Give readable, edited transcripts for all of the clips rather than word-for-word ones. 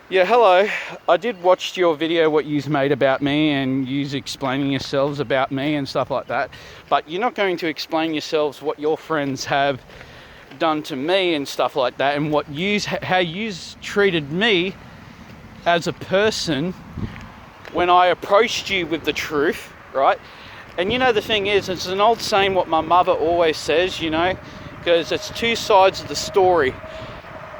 Yeah, hello. I did watch your video, what you've made about me, and you's explaining yourselves about me and stuff like that. But you're not going to explain yourselves what your friends have done to me and stuff like that, and how you's treated me as a person when I approached you with the truth, right? And the thing is, it's an old saying what my mother always says, because it's two sides of the story.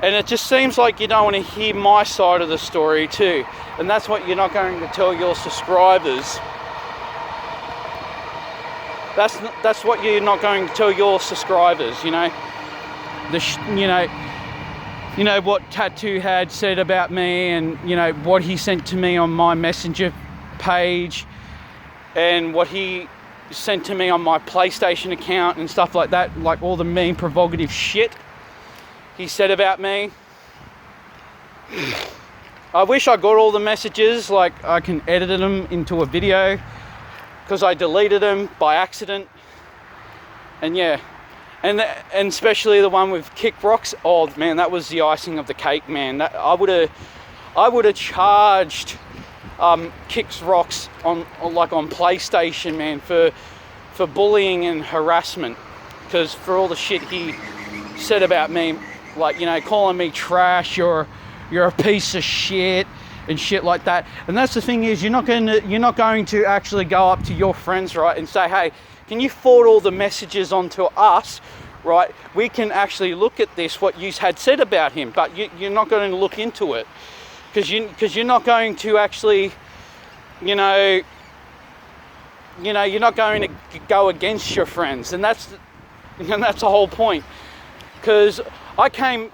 And it just seems like you don't want to hear my side of the story too. And that's what you're not going to tell your subscribers. That's what you're not going to tell your subscribers, what Tattoo had said about me, and what he sent to me on my messenger page, and what he sent to me on my PlayStation account and stuff like that, like all the mean provocative shit he said about me. I wish I got all the messages, like I can edit them into a video, because I deleted them by accident. And yeah, and especially the one with Kick Rocks. Oh man, that was the icing of the cake, man. I would have charged Kicks Rocks on PlayStation, man, for bullying and harassment, because for all the shit he said about me, like calling me trash, you're a piece of shit and shit like that. And that's the thing is, you're not going to actually go up to your friends, right, and say, hey, can you forward all the messages onto us, right? We can actually look at this, what you had said about him. But you're not going to look into it, because you're not going to actually, you're not going to go against your friends, and that's the whole point. Because I came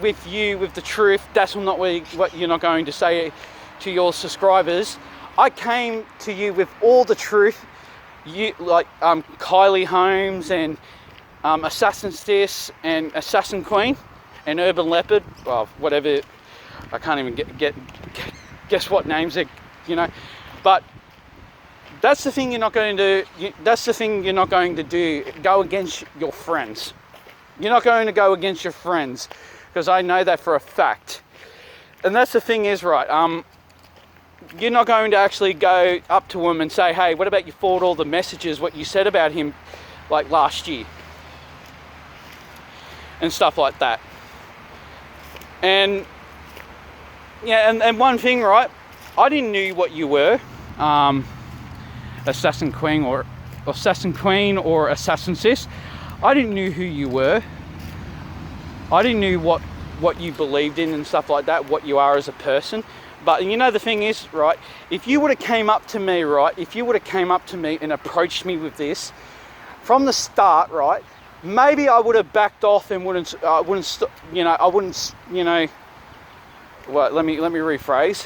with you with the truth. That's not what you're not going to say to your subscribers. I came to you with all the truth. You Kylie Holmes and Assassin Sis and Assassin Queen and Urban Leopard. Well, whatever. I can't even guess what names they're. But that's the thing you're not going to do. That's the thing you're not going to do. Go against your friends. You're not going to go against your friends, because I know that for a fact. And that's the thing is, right, you're not going to actually go up to him and say, hey, what about you forward all the messages, what you said about him, like last year, and stuff like that. And, yeah, and one thing, right, I didn't know what you were, Assassin Queen or Assassin Sis. I didn't know who you were. I didn't know what you believed in and stuff like that, what you are as a person. But the thing is, right, if you would have came up to me, right, and approached me with this from the start, right, maybe I would have backed off and well, let me rephrase.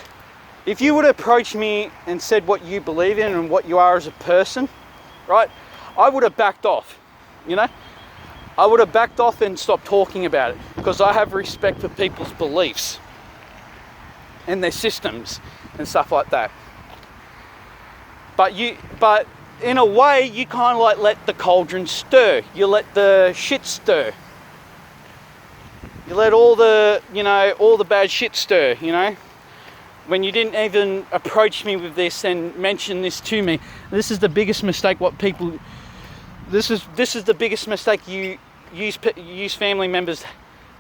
If you would have approached me and said what you believe in and what you are as a person, right, I would have backed off. I would have backed off and stopped talking about it, because I have respect for people's beliefs and their systems and stuff like that. But in a way, you kind of like let the cauldron stir. You let the shit stir. You let all the bad shit stir, When you didn't even approach me with this and mention this to me. This is the biggest mistake This is the biggest mistake you use family members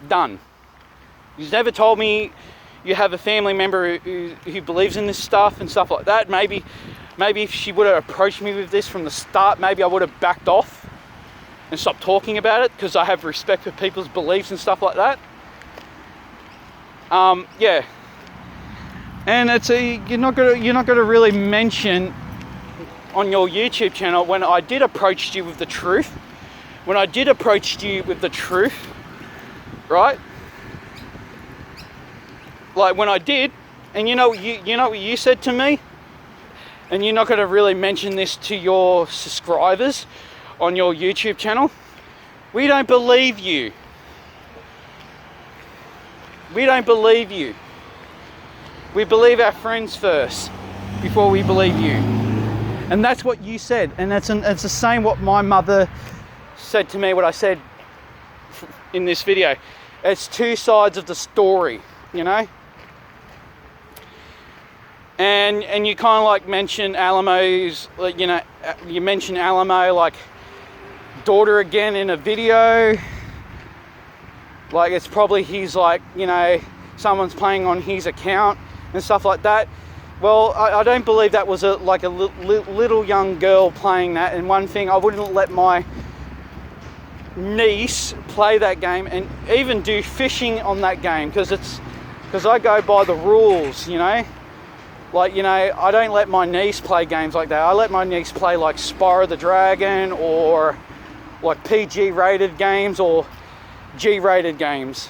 done. You've never told me you have a family member who believes in this stuff and stuff like that. Maybe if she would have approached me with this from the start, maybe I would have backed off and stopped talking about it, because I have respect for people's beliefs and stuff like that. Yeah. And you're not gonna really mention on your YouTube channel when I did approach you with the truth. Right? Like when I did, and you know what you said to me? And you're not going to really mention this to your subscribers on your YouTube channel? We don't believe you. We don't believe you. We believe our friends first before we believe you. And that's what you said. And it's the same what my mother said to me, what I said in this video. It's two sides of the story, you know? and you kind of like mention Alamo's, like, you know, you mention Alamo like daughter again in a video, like it's probably he's like, you know, someone's playing on his account and stuff like that. Well, I don't believe that was a little young girl playing that. And one thing, I wouldn't let my niece play that game and even do fishing on that game, because I go by the rules, you know. Like, you know, I don't let my niece play games like that. I let my niece play like Spyro the Dragon or like PG rated games or G rated games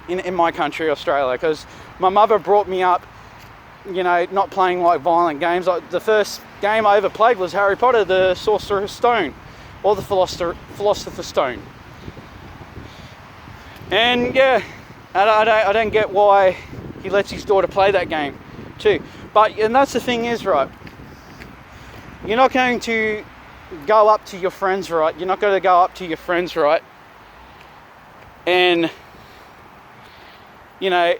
in my country, Australia, because my mother brought me up, you know, not playing like violent games. Like the first game I ever played was Harry Potter, the Sorcerer's Stone, or the Philosopher's Stone. And yeah, I don't get why he lets his daughter play that game too. And that's the thing is, right, you're not going to go up to your friends, right? You're not going to go up to your friends, right? And you know,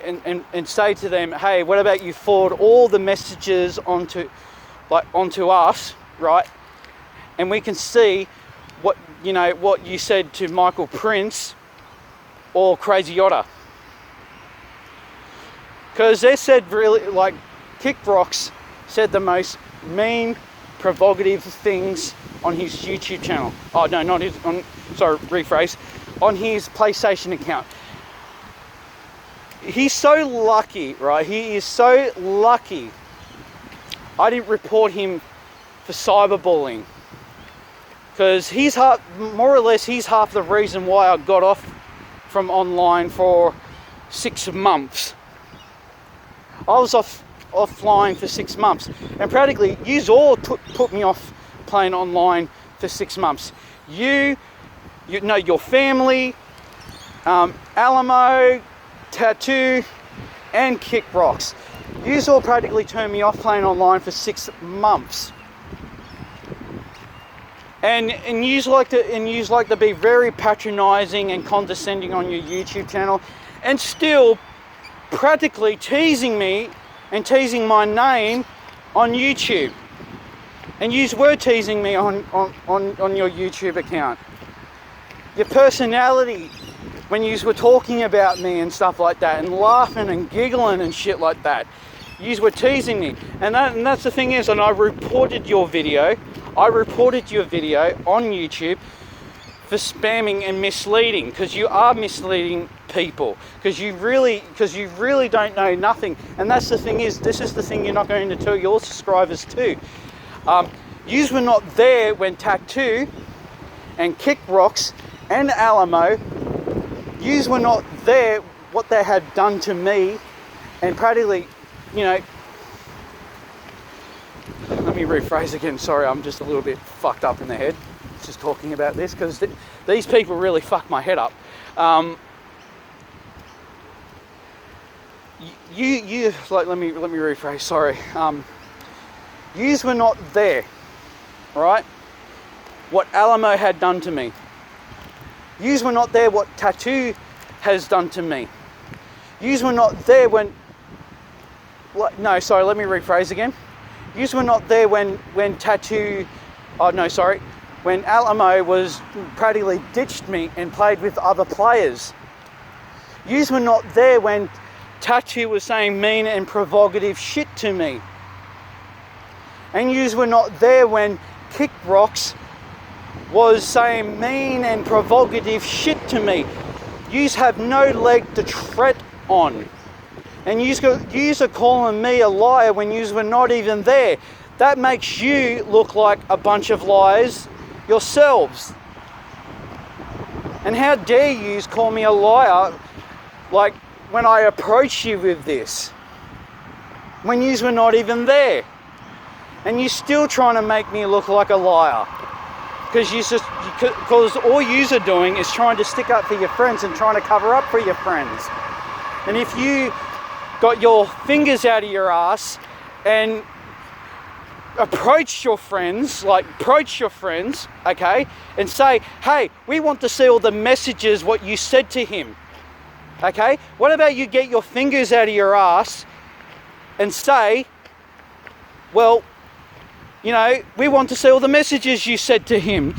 and say to them, hey, what about you forward all the messages onto us, right? And we can see what, you know, what you said to Michael Prince or Crazy Otter. Because they said really, like, Kick Rocks said the most mean, provocative things on his YouTube channel. Oh, no, not his, rephrase, on his PlayStation account. He's so lucky, right? He is so lucky I didn't report him for cyberbullying, because he's more or less he's half the reason why I got off from online for 6 months. I was offline for 6 months, and practically you all put me off playing online for 6 months. You know, your family, Alamo, Tattoo, and Kick Rocks. You all practically turned me off playing online for 6 months. And you like to be very patronising and condescending on your YouTube channel, and still practically teasing me and teasing my name on YouTube. And you were teasing me on your YouTube account. Your personality, when you were talking about me and stuff like that, and laughing and giggling and shit like that, you were teasing me. And that's the thing is, and I reported your video on YouTube for spamming and misleading, because you are misleading people, because you really don't know nothing. And that's the thing is, this is the thing you're not going to tell your subscribers too. Yous were not there when Tattoo and Kick Rocks and Alamo, yous were not there what they had done to me, and practically, you know, let me rephrase again, sorry, I'm just a little bit fucked up in the head just talking about this, because these people really fuck my head up. You like, let me rephrase, sorry. Yous were not there, right? What Alamo had done to me. Yous were not there what Tattoo has done to me. Yous were not there when, no, sorry, let me rephrase again. Yous were not there when Tattoo, when Alamo was practically ditched me and played with other players. Yous were not there when Tattoo was saying mean and provocative shit to me. And yous were not there when Kick Rocks was saying mean and provocative shit to me. Yous have no leg to tread on. And yous are calling me a liar when yous were not even there. That makes you look like a bunch of liars yourselves. And how dare yous call me a liar, like when I approached you with this, when yous were not even there. And you're still trying to make me look like a liar. Because all yous are doing is trying to stick up for your friends and trying to cover up for your friends. And if you got your fingers out of your ass and approach your friends, okay, and say, hey, we want to see all the messages, what you said to him, okay? What about you get your fingers out of your ass and say, well, you know, we want to see all the messages you sent to him.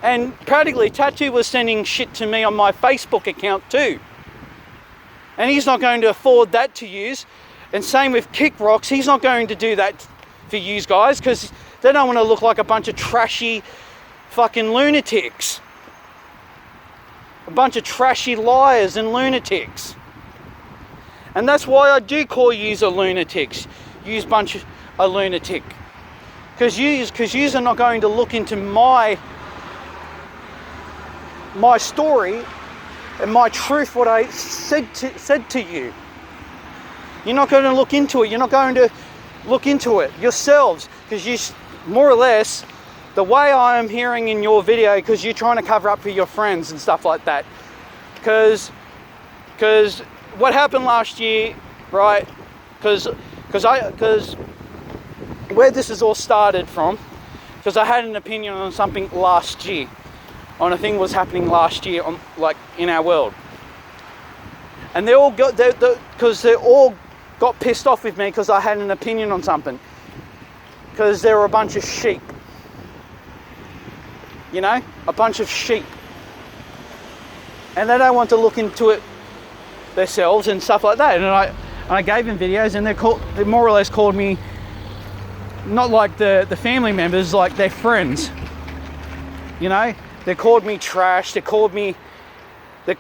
And practically, Tattoo was sending shit to me on my Facebook account too. And he's not going to afford that to use. And same with Kick Rocks, he's not going to do that for you guys, because they don't want to look like a bunch of trashy fucking lunatics. A bunch of trashy liars and lunatics. And that's why I do call yous a lunatics. Yous bunch of a lunatic. Because yous are not going to look into my story and my truth, what I said to you. You're not going to look into it. You're not going to look into it yourselves, because you, more or less, the way I am hearing in your video, because you're trying to cover up for your friends and stuff like that. Because what happened last year, right? Because where this has all started from, because I had an opinion on something last year, on a thing was happening last year, on like in our world, and they all got pissed off with me because I had an opinion on something, because they were a bunch of sheep, you know, a bunch of sheep, and they don't want to look into it themselves and stuff like that. And I gave them videos, and they more or less called me, not like the family members, like their friends, you know. They called me trash. They called me a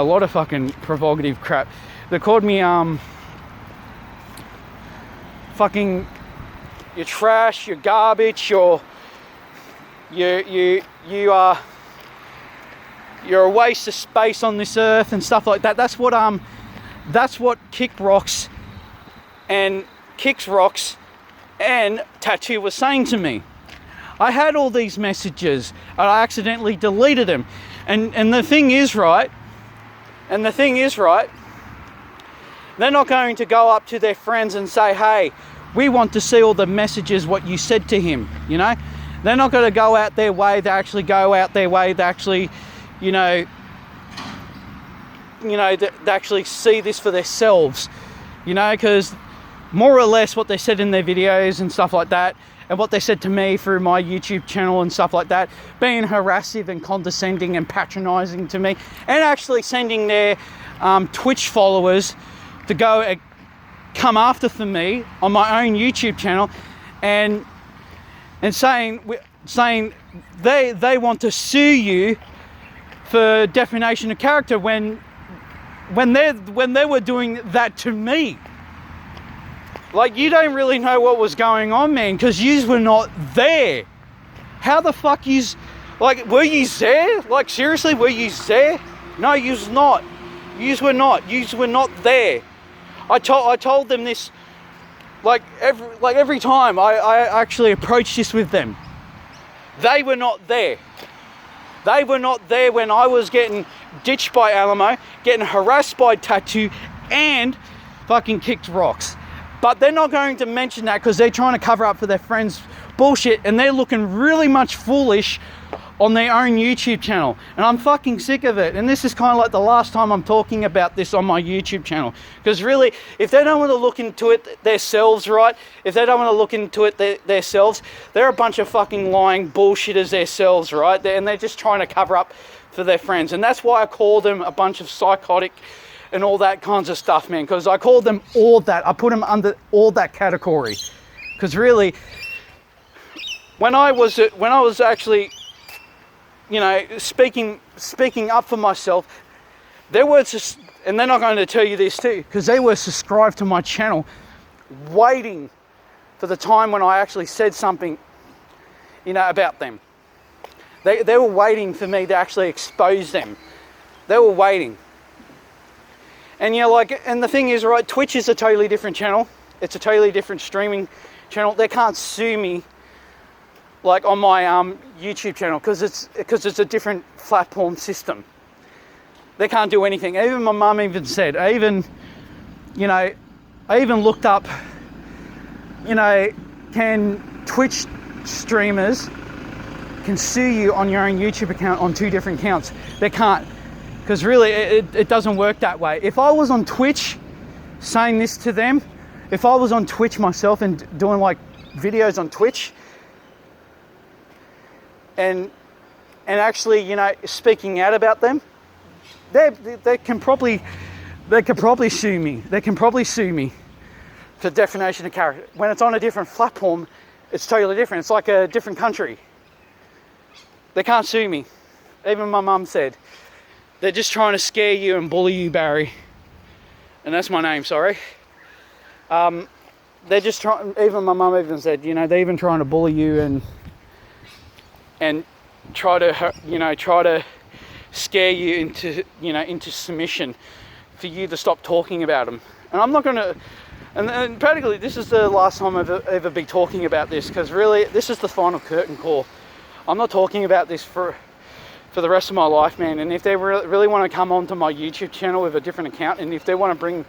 lot of fucking provocative crap. They called me fucking, you're trash, you're garbage, you're a waste of space on this earth and stuff like that. That's what Kick Rocks and Kicks Rocks and Tattoo was saying to me. I had all these messages and I accidentally deleted them. And the thing is, right, they're not going to go up to their friends and say, hey, we want to see all the messages what you said to him, you know. They're not going to go out their way. They actually go out their way. They actually, they actually see this for themselves, you know, because more or less what they said in their videos and stuff like that, and what they said to me through my YouTube channel and stuff like that, being harassive and condescending and patronizing to me, and actually sending their Twitch followers to go and come after for me on my own YouTube channel, and saying they want to sue you for defamation of character when they were doing that to me. Like, you don't really know what was going on, man, because yous were not there. How the fuck yous, like, were yous there? Like, seriously, were yous there? No, yous not. Yous were not. Yous were not there. I told them this, every time I actually approached this with them. They were not there. They were not there when I was getting ditched by Alamo, getting harassed by Tattoo, and fucking Kicked Rocks. But they're not going to mention that because they're trying to cover up for their friends' bullshit, and they're looking really much foolish on their own YouTube channel. And I'm fucking sick of it. And this is kind of like the last time I'm talking about this on my YouTube channel. Because really, if they don't want to look into it themselves, right? If they don't want to look into it themselves, they're a bunch of fucking lying bullshitters themselves, right? And they're just trying to cover up for their friends. And that's why I call them a bunch of psychotic and all that kinds of stuff, man, because I called them all that. I put them under all that category. Because really, when I was actually, speaking up for myself, they were just, and they're not going to tell you this too, because they were subscribed to my channel, waiting for the time when I actually said something, about them. They were waiting for me to actually expose them. They were waiting. And and the thing is, right, Twitch is a totally different channel. It's a totally different streaming channel. They can't sue me like on my YouTube channel because it's a different platform system. They can't do anything. Even my mum even said, I even looked up, can Twitch streamers can sue you on your own YouTube account on two different accounts? They can't. Because really, it doesn't work that way. If I was on Twitch saying this to them, if I was on Twitch myself and doing like videos on Twitch and actually, you know, speaking out about them, they could probably sue me. They can probably sue me for defamation of character. When it's on a different platform, it's totally different. It's like a different country. They can't sue me. Even my mum said, they're just trying to scare you and bully you, Barry. And that's my name, sorry. They're just trying, even my mum even said, you know, they're even trying to bully you and try to scare you into submission for you to stop talking about them. And I'm not going to, and practically this is the last time I've ever been talking about this, because really this is the final curtain call. I'm not talking about this for the rest of my life, man. And if they really want to come onto my YouTube channel with a different account, and if they want to bring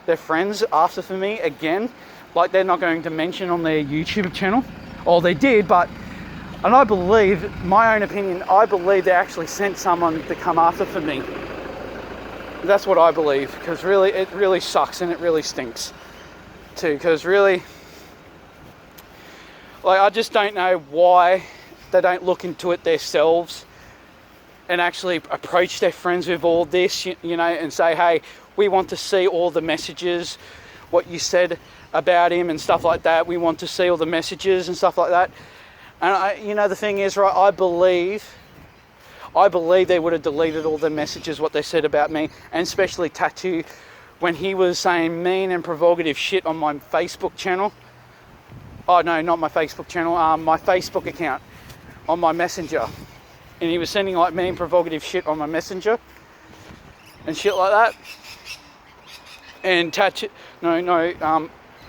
their friends after for me again, like they're not going to mention on their YouTube channel, or they did, and I believe, my own opinion, I believe they actually sent someone to come after for me. That's what I believe, because really, it really sucks and it really stinks too, because really, like, I just don't know why they don't look into it themselves and actually approach their friends with all this, you know, and say, hey, we want to see all the messages, what you said about him and stuff like that. We want to see all the messages and stuff like that. And you know, the thing is, right, I believe they would have deleted all the messages, what they said about me, and especially Tattoo, when he was saying mean and provocative shit on my Facebook channel. Oh no, not my Facebook channel, my Facebook account, on my Messenger. And he was sending like mean provocative shit on my Messenger and shit like that. And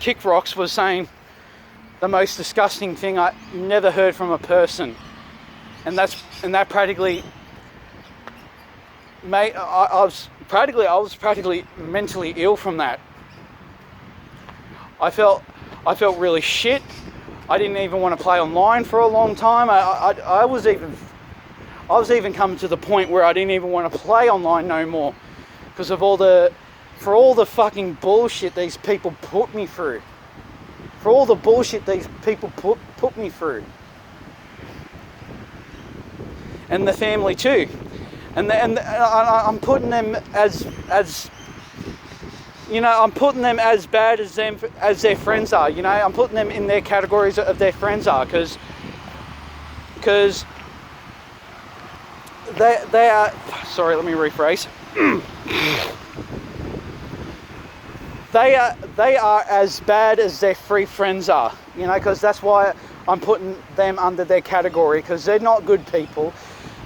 Kick Rocks was saying the most disgusting thing I never heard from a person. And that practically made, I was practically mentally ill from that. I felt really shit. I didn't even want to play online for a long time. I was even coming to the point where I didn't even want to play online no more, because of all the fucking bullshit these people put me through. For all the bullshit these people put me through. And the family too. And I'm putting them as you know, I'm putting them as bad as their friends are, you know. I'm putting them in their categories of their friends are, because they are, sorry, let me rephrase. They are as bad as their free friends are, you know, because that's why I'm putting them under their category, because they're not good people.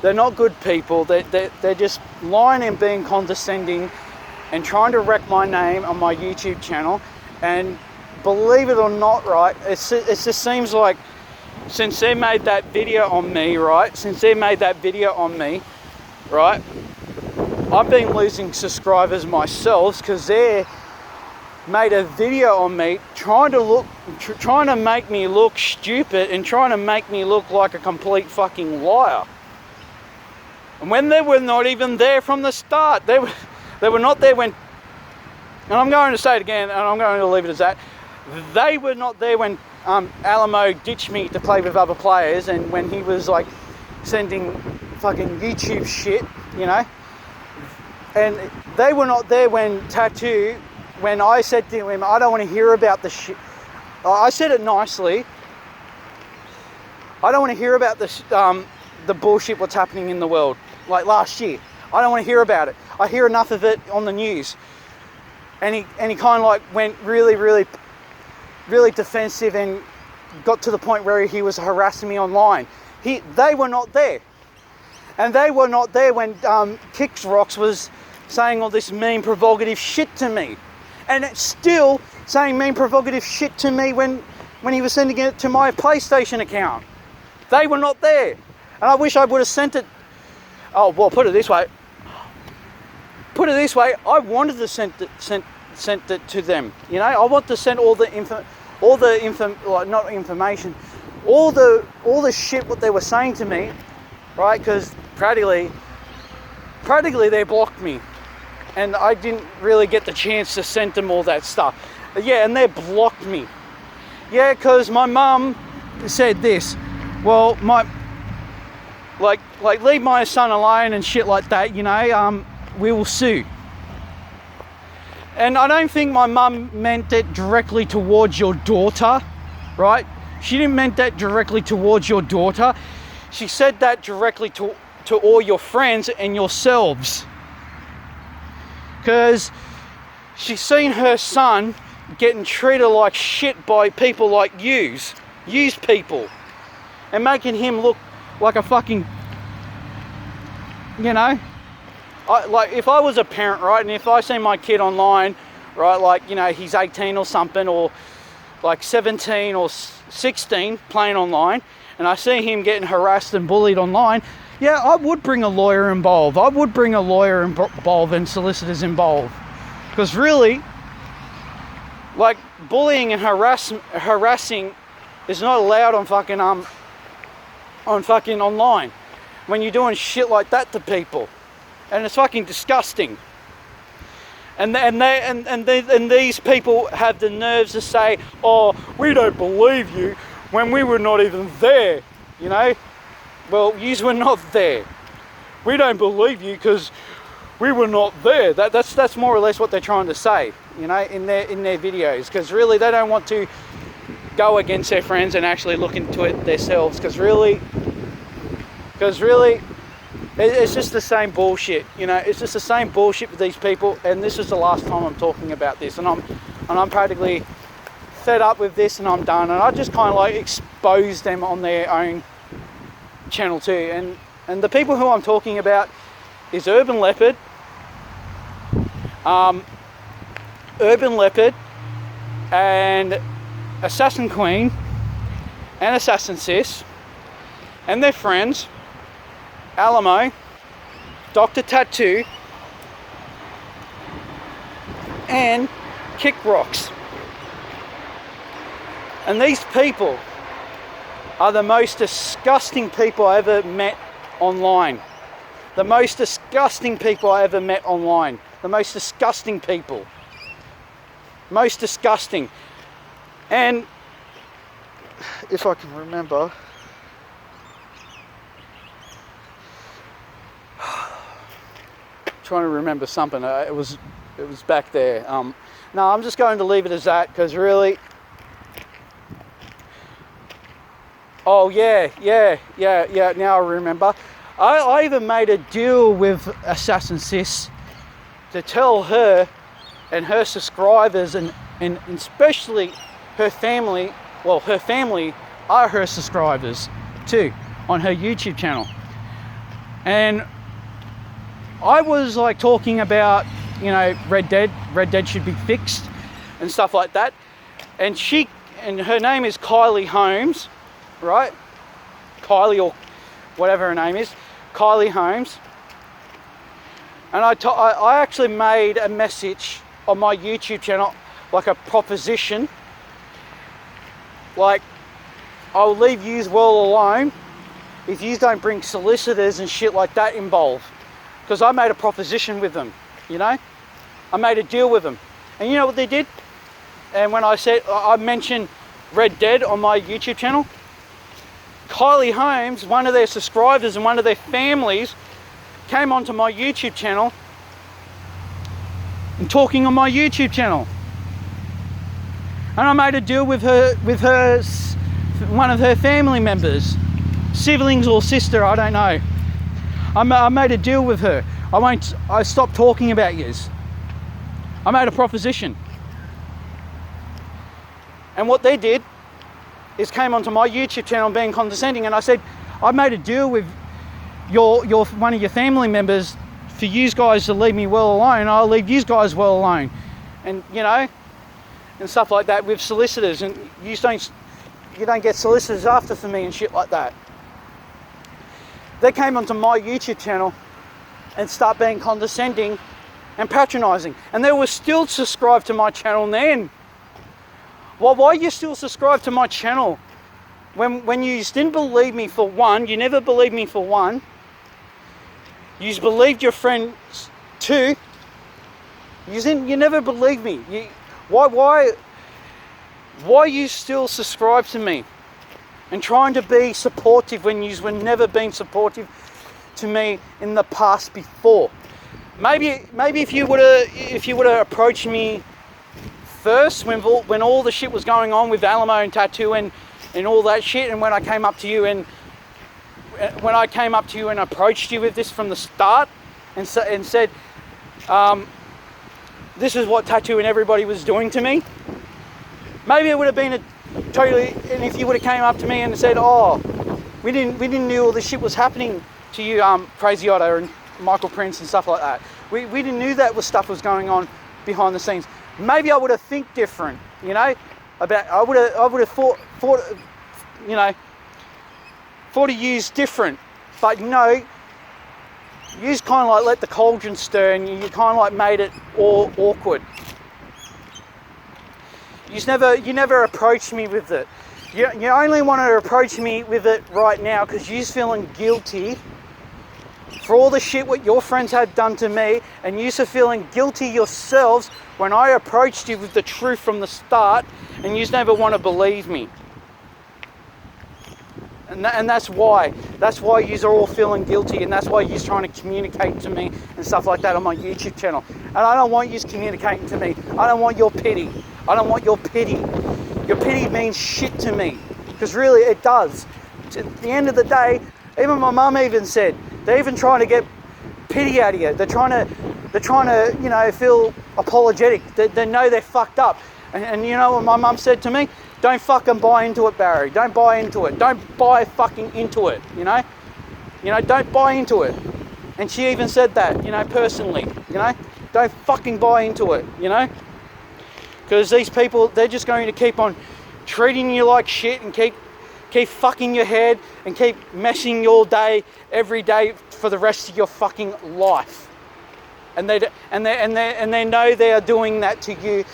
They're not good people. They're just lying and being condescending and trying to wreck my name on my YouTube channel. And believe it or not, right, it just seems like since they made that video on me, right, I've been losing subscribers myself, because they made a video on me trying to make me look stupid and trying to make me look like a complete fucking liar. And when they were not even there from the start, they were not there when, and I'm going to say it again, and I'm going to leave it as that, they were not there when Alamo ditched me to play with other players, and when he was like sending fucking YouTube shit, you know, and they were not there when Tattoo, when I said to him, I don't want to hear about the shit. I said it nicely. I don't want to hear about the bullshit what's happening in the world. Like last year, I don't want to hear about it. I hear enough of it on the news. And he kind of like went really, really, really defensive and got to the point where he was harassing me online. They were not there. And they were not there when Kick Rocks was saying all this mean, provocative shit to me. And it's still saying mean, provocative shit to me when he was sending it to my PlayStation account. They were not there. And I wish I would have sent it. Oh, well, put it this way. I wanted to send it to them. You know, I want to send all the shit what they were saying to me, right? Because practically they blocked me. and I didn't really get the chance to send them all that stuff. Yeah, and they blocked me. Yeah, because my mum said this. Well, like leave my son alone and shit like that, you know, we will sue. And I don't think my mum meant it directly towards your daughter, right? She didn't meant that directly towards your daughter. She said that directly to all your friends and yourselves. Because she's seen her son getting treated like shit by people like yous people, and making him look like a fucking, you know, like if I was a parent, right, and if I see my kid online, right, like, you know, he's 18 or something, or like 17 or 16 playing online, and I see him getting harassed and bullied online, yeah, I would bring a lawyer involved. I would bring a lawyer involved and solicitors involved. Because really, like, bullying and harassing is not allowed on fucking online when you're doing shit like that to people. And it's fucking disgusting. And these people have the nerves to say, oh, we don't believe you, when we were not even there, you know? Well, yous were not there. We don't believe you because we were not there. That's more or less what they're trying to say, you know, in their videos. Because really, they don't want to go against their friends and actually look into it themselves. Because really, it's just the same bullshit, you know. It's just the same bullshit with these people, and this is the last time I'm talking about this, and I'm practically fed up with this, and I'm done. And I just kind of like expose them on their own channel too. And the people who I'm talking about is Urban Leopard, and Assassin Queen, and Assassin Sis, and their friends, Alamo, Dr. Tattoo, and Kick Rocks. And these people are the most disgusting people I ever met online. The most disgusting people I ever met online. The most disgusting people. Most disgusting. And if I can remember, trying to remember something. It was back there. No, I'm just going to leave it as that, because really. Oh yeah. Now I remember. I even made a deal with Assassin Sis to tell her and her subscribers, and especially her family. Well, her family are her subscribers too on her YouTube channel. And I was like talking about, you know, Red Dead should be fixed and stuff like that. And her name is Kylie Holmes, right? Kylie, or whatever her name is, Kylie Holmes. And I actually made a message on my YouTube channel, like a proposition, like, I'll leave yous well alone if yous don't bring solicitors and shit like that involved. Because I made a proposition with them, you know? I made a deal with them. And you know what they did? And when I mentioned Red Dead on my YouTube channel, Kylie Holmes, one of their subscribers and one of their families, came onto my YouTube channel and talking on my YouTube channel. And I made a deal with her, one of her family members, siblings or sister, I don't know. I made a deal with her. I stopped talking about yous. I made a proposition. And what they did is came onto my YouTube channel being condescending, and I said, I made a deal with your one of your family members for you guys to leave me well alone. I'll leave you guys well alone. And you know, and stuff like that with solicitors, and you don't get solicitors after for me and shit like that. They came onto my YouTube channel and start being condescending and patronizing. And they were still subscribed to my channel then. Well, why are you still subscribed to my channel? When you didn't believe me for one, you never believed me for one. You believed your friends two, You never believe me. Why you still subscribe to me and trying to be supportive when you were never been supportive to me in the past before? Maybe if you would have approached me first when all the shit was going on with Alamo and Tattoo and all that shit, and when I came up to you and approached you with this from the start and said, this is what Tattoo and everybody was doing to me, maybe it would have been and if you would have came up to me and said, oh, we didn't know all this shit was happening to you, Crazy Otto and Michael Prince and stuff like that. We didn't know that stuff was going on behind the scenes. Maybe I would have think different, you know, about, I would have thought, you know, thought of yous different. But no, yous kind of like let the cauldron stir and you kind of like made it all awkward. You never approached me with it. You only want to approach me with it right now because you're feeling guilty for all the shit what your friends had done to me, and you're feeling guilty yourselves when I approached you with the truth from the start, and you never want to believe me. And that's why you're all feeling guilty, and that's why you're trying to communicate to me and stuff like that on my YouTube channel. And I don't want you communicating to me. I don't want your pity. I don't want your pity. Your pity means shit to me, because really it does. At the end of the day, even my mum even said, they're even trying to get pity out of you. They're trying to, you know, feel apologetic. They know they're fucked up. And you know what my mum said to me? Don't fucking buy into it, Barry. Don't buy into it. Don't buy fucking into it, you know? You know, don't buy into it. And she even said that, you know, personally, you know? Don't fucking buy into it, you know? Because these people, they're just going to keep on treating you like shit and keep fucking your head and keep messing your day every day for the rest of your fucking life. And they know they are doing that to you.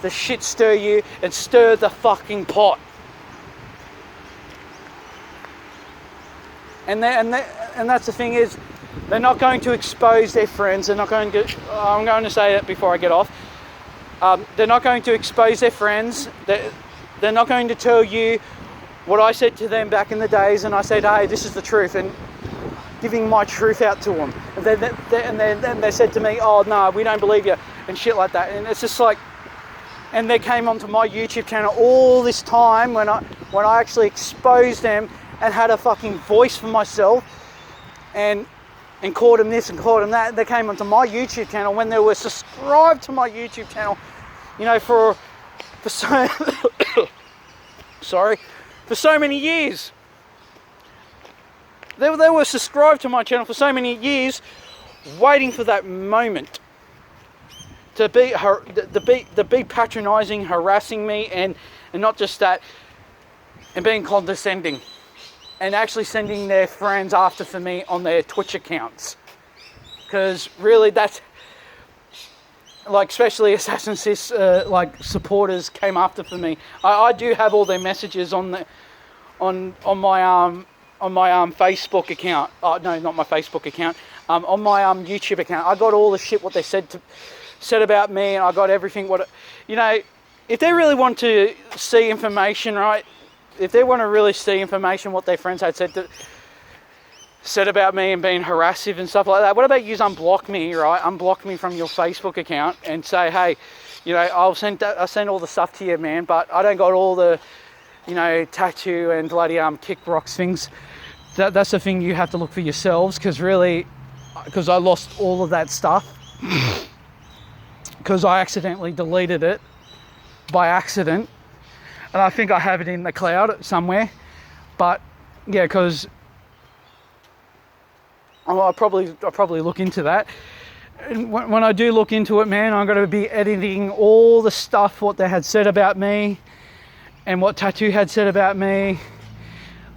The shit stir you and stir the fucking pot. And that's the thing is, they're not going to expose their friends. They're not going to. I'm going to say that before I get off. They're not going to expose their friends. They're not going to tell you what I said to them back in the days, and I said, hey, this is the truth, and giving my truth out to them. And then they said to me, oh, no, we don't believe you, and shit like that. And it's just like, and they came onto my YouTube channel all this time when I actually exposed them and had a fucking voice for myself and called them this and called them that. They came onto my YouTube channel when they were subscribed to my YouTube channel, you know, for so for so many years. They were subscribed to my channel for so many years, waiting for that moment to be patronising, harassing me, and not just that, and being condescending, and actually sending their friends after for me on their Twitch accounts. Because really, that's like, especially Assassin Sis like supporters came after for me. I do have all their messages on my Facebook account. Oh no, not my Facebook account. On my YouTube account, I got all the shit what they said about me, and I got everything. You know, if they really want to see information, right? If they want to really see information, what their friends had said about me and being harassive and stuff like that, what about you unblock me, right? Unblock me from your Facebook account and say, hey, you know, I'll send all the stuff to you, man, but I don't got all the, you know, Tattoo and bloody kick rocks things. That's the thing you have to look for yourselves, because I lost all of that stuff because I accidentally deleted it by accident, and I think I have it in the cloud somewhere. But yeah, because I'll probably look into that. And when I do look into it, man, I'm going to be editing all the stuff what they had said about me and what Tattoo had said about me.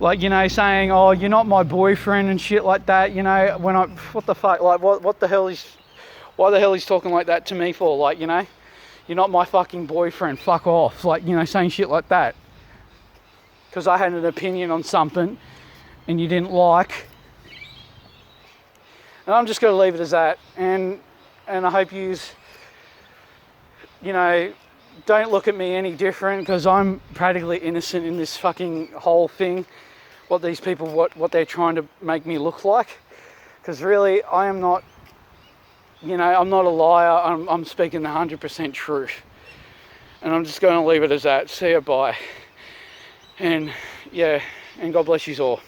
Like, you know, saying, oh, you're not my boyfriend and shit like that, you know, what the fuck, like, why the hell he's talking like that to me for, like, you know, you're not my fucking boyfriend, fuck off, like, you know, saying shit like that. Because I had an opinion on something and you didn't like. And I'm just going to leave it as that, and I hope you you know, don't look at me any different, because I'm practically innocent in this fucking whole thing. What these people, what they're trying to make me look like. Because really, I am not, you know, I'm not a liar. I'm speaking the 100% truth. And I'm just going to leave it as that. See you, bye. And yeah, and God bless you all.